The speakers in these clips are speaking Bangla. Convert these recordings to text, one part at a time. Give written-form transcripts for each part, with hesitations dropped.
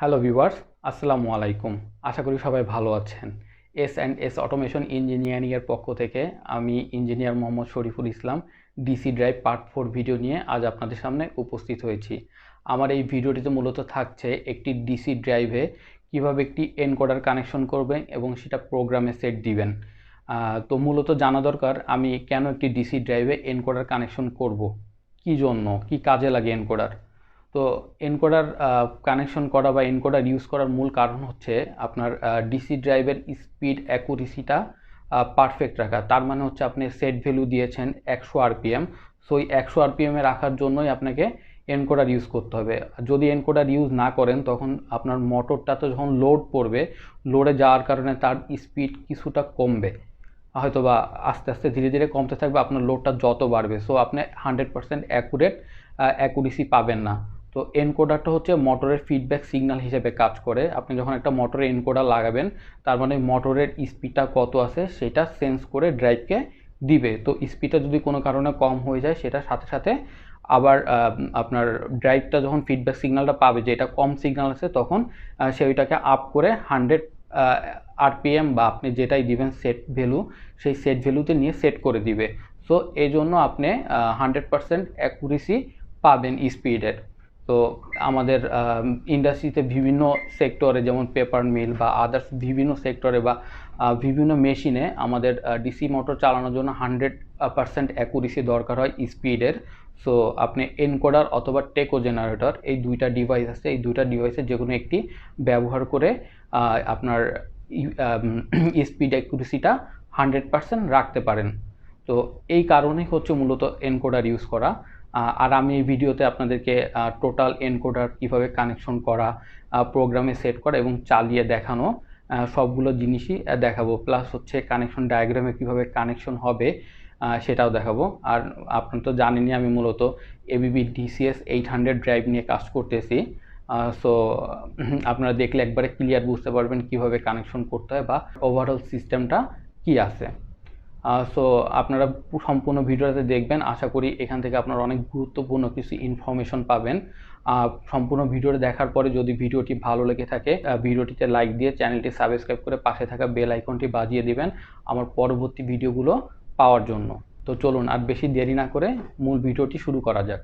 হ্যালো ভিউয়ার্স, আসসালামু আলাইকুম। আশা করি সবাই ভালো আছেন। এস অটোমেশন ইঞ্জিনিয়ারিংয়ের পক্ষ থেকে আমি engineer Mohammad Shariful Islam DC drive part 4 video নিয়ে আজ আপনাদের সামনে উপস্থিত হয়েছি। আমার এই ভিডিওটিতে মূলত থাকছে একটি ডিসি ড্রাইভে কিভাবে একটি এনকোডার কানেকশন করবেন এবং সেটা প্রোগ্রামে সেট দিবেন। তো মূলত জানা দরকার আমি কেন একটি ডিসি ড্রাইভে এনকোডার কানেকশন করব, কি জন্য, কি কাজে লাগে এনকোডার। তো এনকোডার কানেকশন করা বা এনকোডার ইউজ করার মূল কারণ হচ্ছে আপনার ডিসি ড্রাইভের স্পিড অ্যাকুরেসিটা পারফেক্ট রাখা। তার মানে হচ্ছে আপনি সেট ভ্যালু দিয়েছেন 100 আরপিএম, সো এই 100 আরপিএমে রাখার জন্যই আপনাকে এনকোডার ইউজ করতে হবে। যদি এনকোডার ইউজ না করেন তখন আপনার মোটরটাতে যখন লোড পড়বে, লোডে যাওয়ার কারণে তার স্পিড কিছুটা কমবে, হয়তো বা আস্তে আস্তে ধীরে ধীরে কমতে থাকবে আপনার লোডটা যত বাড়বে। সো আপনি 100% অ্যাকুরেসি পাবেন না। তো এনকোডারটা হচ্ছে মোটরের ফিডব্যাক সিগন্যাল হিসেবে কাজ করে। আপনি যখন একটা মোটরে এনকোডার লাগাবেন, তার মানে মোটরের স্পিডটা কত আছে সেটা সেন্স করে ড্রাইভকে দিবে। তো স্পিডটা যদি কোনো কারণে কম হয়ে যায়, সেটার সাথে সাথে আবার আপনার ড্রাইভটা যখন ফিডব্যাক সিগন্যালটা পাবে যে এটা কম সিগন্যাল আছে, তখন সে ওইটাকে আপ করে 100 আরপিএম বা আপনি যেটাই দিবেন সেট ভ্যালু, সেই সেট ভ্যালুতে নিয়ে সেট করে দিবে। সো এই জন্য আপনি 100% অ্যাকুরেসি পাবেন স্পিডের। তো আমাদের ইন্ডাস্ট্রিতে বিভিন্ন সেক্টরে, যেমন পেপার মিল বা আদার্স বিভিন্ন সেক্টরে বা বিভিন্ন মেশিনে আমাদের ডিসি মোটর চালানোর জন্য 100% অ্যাকুরেসি দরকার হয় স্পিডের। সো আপনি এনকোডার অথবা টেকো জেনারেটর, এই দুইটা ডিভাইস আছে, এই দুইটা ডিভাইসের যে কোনো একটি ব্যবহার করে আপনার স্পিড অ্যাকুরেসিটা 100% রাখতে পারেন। তো এই কারণেই হচ্ছে মূলত এনকোডার ইউজ করা। আর আমি এই ভিডিওতে আপনাদেরকে টোটাল এনকোডার কীভাবে কানেকশন করা, প্রোগ্রামে সেট করা এবং চালিয়ে দেখানো, সবগুলো জিনিসই দেখাবো। প্লাস হচ্ছে কানেকশন ডায়াগ্রামে কীভাবে কানেকশন হবে সেটাও দেখাবো। আর আপনারা তো জানেনই আমি মূলত ABB DCS800 ড্রাইভ নিয়ে কাজ করতেছি। সো আপনারা দেখলে একবারে ক্লিয়ার বুঝতে পারবেন কিভাবে কানেকশন করতে হয় বা ওভারঅল সিস্টেমটা কি আছে। সো আপনারা সম্পূর্ণ ভিডিওতে দেখবেন, আশা করি এখান থেকে আপনারা অনেক গুরুত্বপূর্ণ কিছু ইনফরমেশন পাবেন। সম্পূর্ণ ভিডিওটি দেখার পরে যদি ভিডিওটি ভালো লেগে থাকে, ভিডিওটিতে লাইক দিয়ে চ্যানেলটি সাবস্ক্রাইব করে পাশে থাকা বেল আইকনটি বাজিয়ে দিবেন আমার পরবর্তী ভিডিওগুলো পাওয়ার জন্য। তো চলুন আর বেশি দেরি না করে মূল ভিডিওটি শুরু করা যাক।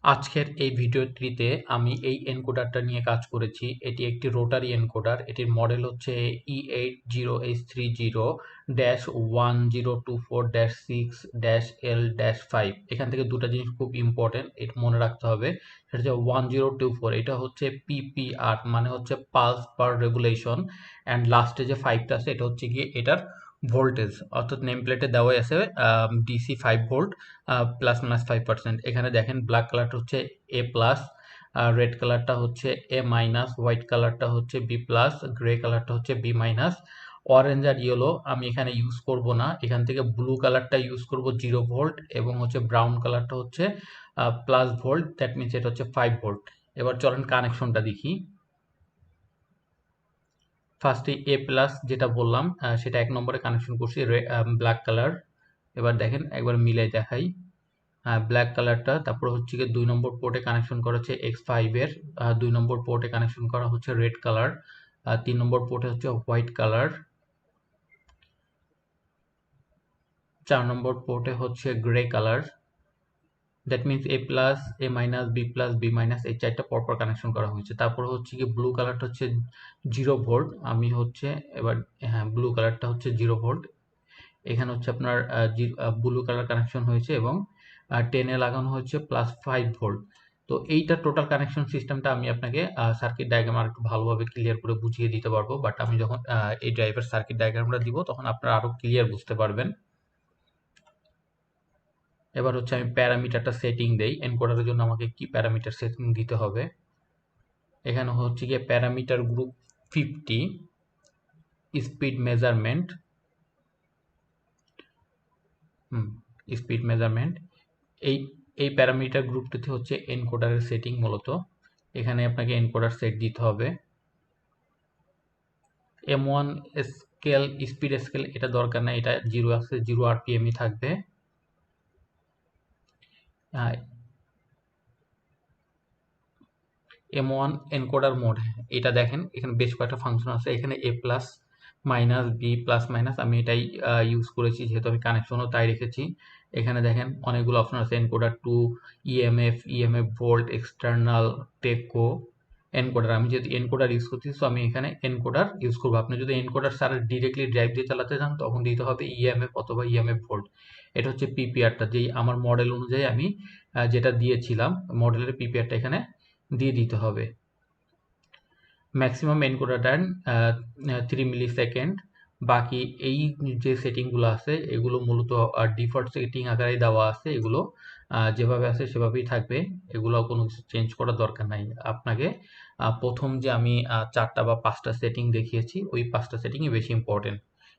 আজকের এই ভিডিওটিতে আমি এই এনকোডারটা নিয়ে কাজ করেছি। এটি একটি রোটারি এনকোডার। এটির মডেল হচ্ছে E80H3G-1024-6-L-5। এখান থেকে দুটো জিনিস খুব ইম্পর্টেন্ট, এটা মনে রাখতে হবে। সেটা হচ্ছে 1024, এটা হচ্ছে PPR, মানে হচ্ছে পালস পার রেগুলেশন, অ্যান্ড লাস্টে যে 5টা আছে এটা হচ্ছে গিয়ে এটার ভোল্টেজ, অর্থাৎ নেম প্লেটে দেওয়াই আছে DC 5 ভোল্ট প্লাস মাইনাস 5%। এখানে দেখেন ব্ল্যাক কালারটা হচ্ছে A প্লাস, রেড কালারটা হচ্ছে A মাইনাস, হোয়াইট কালারটা হচ্ছে B প্লাস, গ্রে কালারটা হচ্ছে B মাইনাস। অরেঞ্জ আর ইয়েলো আমি এখানে ইউজ করব না, এখান থেকে ব্লু কালারটা ইউজ করব 0 ভোল্ট, এবং হচ্ছে ব্রাউন কালারটা হচ্ছে প্লাস ভোল্ট, দ্যাট মিনস এটা হচ্ছে 5 ভোল্ট। এবার চলেন কানেকশনটা দেখি। ফার্স্টে A প্লাস যেটা বললাম সেটা 1 নম্বরে কানেকশন করছি, ব্ল্যাক কালার। এবার দেখেন একবার মিলাই দেখাই। ব্ল্যাক কালারটা, তারপর হচ্ছে গিয়ে 2 নম্বর পোর্টে কানেকশন করা হচ্ছে X5 এর, 2 নম্বর পোর্টে কানেকশন করা হচ্ছে রেড কালার, 3 নম্বর পোর্টে হচ্ছে হোয়াইট কালার, 4 নম্বর পোর্টে হচ্ছে grey colour. That means A plus, A minus, B plus, B minus, এই চারটা পরপর কানেকশন করা হয়েছে। তারপর হচ্ছে কি ব্লু কালারটা হচ্ছে 0 ভোল্ট, আমি হচ্ছে এবার হ্যাঁ ব্লু কালারটা হচ্ছে 0 ভোল্ট। এখানে হচ্ছে আপনার ব্লু কালার কানেকশন হয়েছে এবং 10 এ লাগানো হয়েছে প্লাস 5 ভোল্ট। তো এইটা টোটাল কানেকশন সিস্টেমটা আমি আপনাকে সার্কিট ডায়াগ্রাম আর একটু ভালোভাবে ক্লিয়ার করে বুঝিয়ে দিতে পারবো, বাট আমি যখন এই ড্রাইভের সার্কিট ডায়াগ্রামটা দিব তখন আপনারা আরো ক্লিয়ার বুঝতে পারবেন। এবার হচ্ছে আমি প্যারামিটারটা সেটিং দেই, এনকোডারের জন্য আমাকে কি প্যারামিটার সেটিং দিতে হবে। এখানে হচ্ছে গিয়ে parameter group 50 speed measurement, speed measurement, এই প্যারামিটার গ্রুপটিতে হচ্ছে এনকোডারের সেটিং মূলত। এখানে আপনাকে এনকোডার সেট দিতে হবে। M1 স্কেল, স্পিড স্কেল এটা দরকার নাই, এটা 0 আছে, 0 আরপিএমই থাকবে। M1 এনকোডার মোড, এটা দেখেন এখানে বেশ কয়েকটা ফাংশন আছে। এখানে A plus minus B plus minus, আমি এটাই ইউজ করেছি যেহেতু আমি কানেকশনও তাই রেখেছি। এখানে দেখেন অনেকগুলো অপশন আছে, encoder two, EMF volt, external, tacho, encoder. আমি যেহেতু এনকোডার ইউজ করছি তো আমি এখানে এনকোডার ইউজ করবো। আপনি যদি এনকোডার ছাড়া ডিরেক্টলি ড্রাইভ দিয়ে চালাতে চান তখন দিতে হবে ইএমএফ অথবা ইএমএফ ভোল্ট। এটা হচ্ছে পিপিআরটা, যেই আমার মডেল অনুযায়ী আমি যেটা দিয়েছিলাম মডেলের পিপিআরটা এখানে দিয়ে দিতে হবে। ম্যাক্সিমাম এনকোডার টাইম 3 মিলি সেকেন্ড। বাকি এই যে সেটিংগুলো আছে এগুলো মূলত ডিফল্ট সেটিং আকারে দেওয়া আছে, এগুলো যেভাবে আছে সেভাবেই থাকবে, এগুলো কোনো কিছু চেঞ্জ করার দরকার নাই আপনাকে। প্রথম যে আমি 4টা বা 5টা সেটিং দেখিয়েছি ওই 5টা সেটিংই বেশি ইম্পর্টেন্ট।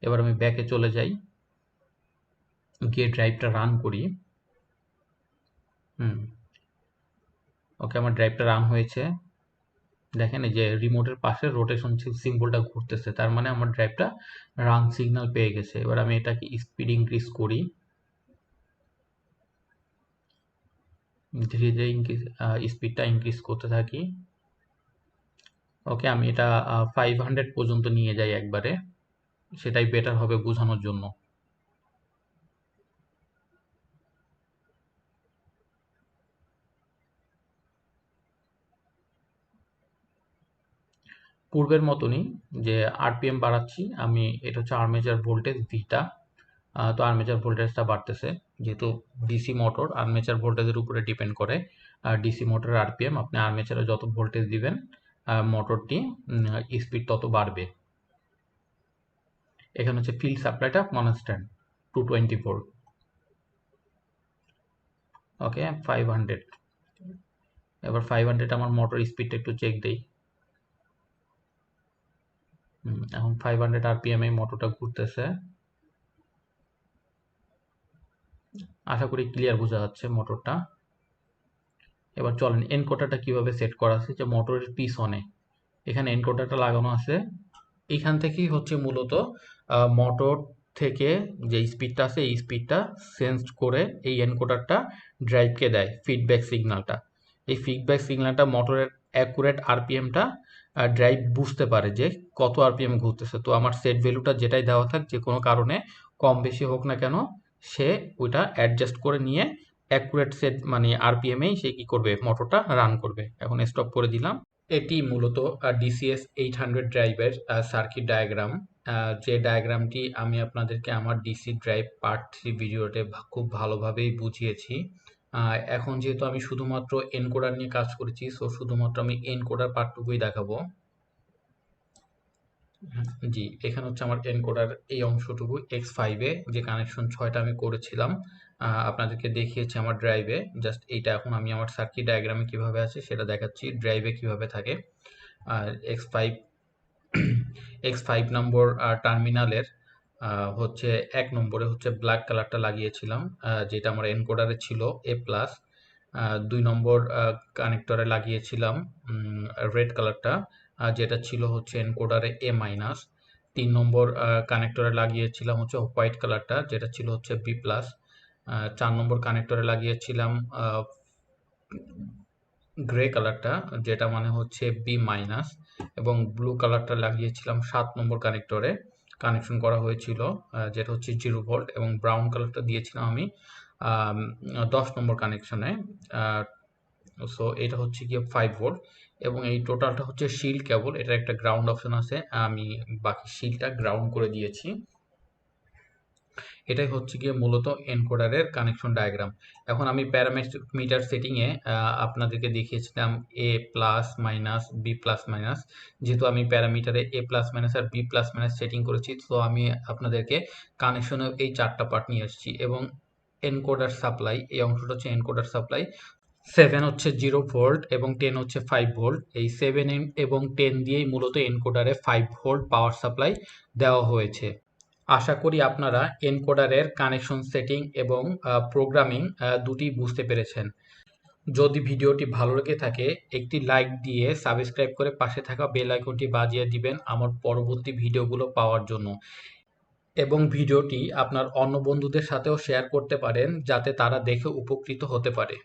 এবার আমি ব্যাকে চলে যাই, গিয়ে ড্রাইভটা রান করি। ওকে, আমার ড্রাইভটা রান হয়েছে। দেখেন এই যে রিমোটের পাশে রোটেশন সিম্বলটা ঘুরতেছে, তার মানে আমার ড্রাইভটা রান সিগন্যাল পেয়ে গেছে। এবার আমি এটাকে স্পিড ইনক্রিজ করি, ধীরে ধীরে স্পিডটা ইনক্রিজ করতে থাকি। ওকে, আমি এটা 500 পর্যন্ত নিয়ে যাই একবারে, সেটাই বেটার হবে বোঝানোর জন্য। পূর্বের মতনই যে আরপিএম বাড়াচ্ছি আমি, এটা হচ্ছে আর্মেচার ভোল্টেজ ভিটা। তো আর্মেচার ভোল্টেজটা বাড়তেছে, যেহেতু ডিসি মোটর আর্মেচার ভোল্টেজের উপরে ডিপেন্ড করে। আর ডিসি মোটর আরপিএম, আপনি আর্মেচারে যত ভোল্টেজ দিবেন মোটরটি স্পিড তত বাড়বে। এখানে হচ্ছে ফিল্ড সাপ্লাইটা কনস্ট্যান্ট 220 ভোল্ট। ওকে, 500। এবার 500 আমার মোটর স্পিডটা একটু চেক দেই। এখন 500 আরপিএম এই মোটরটা ঘুরতেছে। আশা করি ক্লিয়ার বোঝা যাচ্ছে মোটরটা। এবার চলেন এনকোডারটা কিভাবে সেট করা আছে, যে মোটরের পিছনে এখানে এনকোডারটা লাগানো আছে। এখান থেকেই হচ্ছে মূলত মোটর থেকে যে স্পিডটা আছে এই স্পিডটা সেন্স করে এই এনকোডারটা ড্রাইভকে দেয় ফিডব্যাক সিগন্যালটা। এই ফিডব্যাক সিগন্যালটা মোটরের অ্যাকুরেট আরপিএমটা ড্রাইভ বুঝতে পারে যে কত আরপিএম ঘুরতেছে। তো আমার সেট ভ্যালুটা যেটাই দেওয়া থাক, যে কোনো কারণে কম বেশি হোক না কেন, সে ওইটা অ্যাডজাস্ট করে নিয়ে অ্যাকুরেট সেট মানে আরপিএমেই সে কী করবে, মোটরটা রান করবে। এখন স্টপ করে দিলাম। এটি মূলত DCS800 ড্রাইভের সার্কিট ডায়াগ্রাম, যে ডায়াগ্রামটি আমি আপনাদেরকে আমার ডিসি ড্রাইভ পার্ট 3 ভিডিওতে খুব ভালোভাবেই বুঝিয়েছি। এখন যেহেতু আমি শুধুমাত্র এনকোডার নিয়ে কাজ করেছি, সো শুধুমাত্র আমি এনকোডার পার্টটুকুই দেখাবো। জি, এখানে হচ্ছে আমার এনকোডার এই অংশটুকু X5-এ যে কানেকশন 6টা আমি করেছিলাম আপনাদেরকে দেখিয়েছি আমার ড্রাইভে। জাস্ট এইটা এখন আমি আমার সার্কিট ডায়াগ্রামে কিভাবে আছে সেটা দেখাচ্ছি, ড্রাইভে কিভাবে থাকে। আর X5 নম্বর টার্মিনালের হচ্ছে 1 নম্বরে হচ্ছে ব্ল্যাক কালারটা লাগিয়েছিলাম, যেটা আমার এনকোডারে ছিল A+। 2 নম্বর কানেক্টরে লাগিয়েছিলাম রেড কালারটা, যেটা ছিল হচ্ছে এনকোডারে A-। 3 নম্বর কানেক্টরে লাগিয়েছিলাম হচ্ছে হোয়াইট কালারটা, যেটা ছিল হচ্ছে B+। 4 নম্বর কানেক্টরে লাগিয়েছিলাম গ্রে কালারটা, যেটা মানে হচ্ছে B-। এবং ব্লু কালারটা লাগিয়েছিলাম 7 নম্বর কানেক্টরে কানেকশন করা হয়েছিল, যেটা হচ্ছে 0 ভোল্ট। এবং ব্রাউন কালারটা দিয়েছিলাম আমি 10 নম্বর কানেকশনে। সো এটা হচ্ছে গিয়ে 5 ভোল্ট। এবং এই টোটালটা হচ্ছে শিল্ড কেবল, এটা একটা গ্রাউন্ড অপশন আছে, আমি বাকি শিল্ডটা গ্রাউন্ড করে দিয়েছি। এটাই হচ্ছে গিয়ে মূলত এনকোডারের কানেকশন ডায়াগ্রাম। এখন আমি প্যারামিটার সেটিংয়ে আপনাদেরকে দেখিয়েছিলাম A+, B+, যেহেতু আমি প্যারামিটারে A+, আর B+, সেটিং করেছি, তো আমি আপনাদেরকে কানেকশনে এই 4টা পার্ট নিয়ে এসেছি। এবং এনকোডার সাপ্লাই, এই অংশটা হচ্ছে এনকোডার সাপ্লাই। 7 হচ্ছে 0 ভোল্ট এবং 10 হচ্ছে 5 ভোল্ট। এই 7 এবং 10 দিয়েই মূলত এনকোডারে 5 ভোল্ট পাওয়ার সাপ্লাই দেওয়া হয়েছে। আশা করি আপনারা এনকোডারের কানেকশন সেটিং এবং প্রোগ্রামিং দুটি বুঝতে পেরেছেন। যদি ভিডিওটি ভালো লেগে থাকে একটি লাইক দিয়ে সাবস্ক্রাইব করে পাশে থাকা বেল আইকনটি বাজিয়ে দিবেন আমার পরবর্তী ভিডিওগুলো পাওয়ার জন্য। এবং ভিডিওটি আপনার অন্য বন্ধুদের সাথেও শেয়ার করতে পারেন যাতে তারা দেখে উপকৃত হতে পারে।